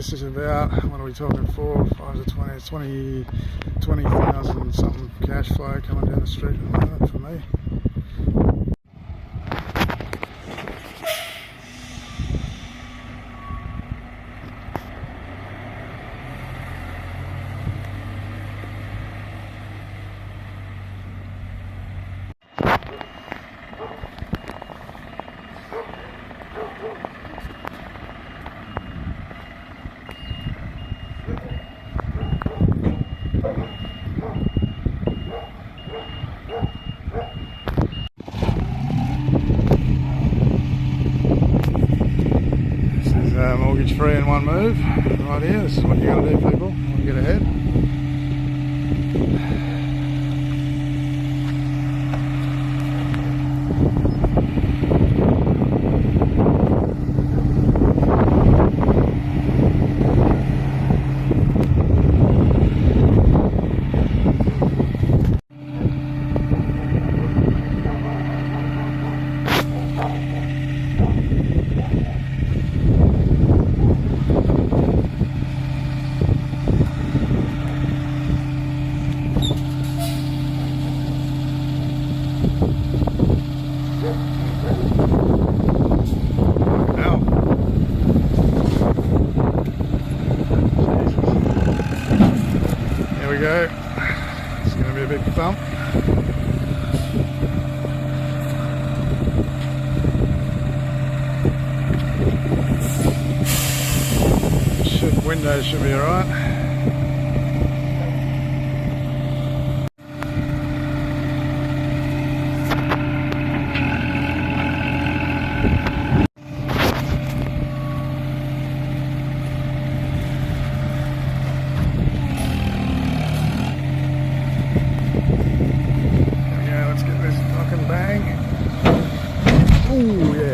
this is about, what are we talking, 4, 5 to 20, 20,000 something cash flow coming down the street at the moment for me. Mortgage free in one move, right here. This is what you got to do, people. Want to get ahead. Go. It's going to be a big bump. Windows should be alright. Ooh, yeah.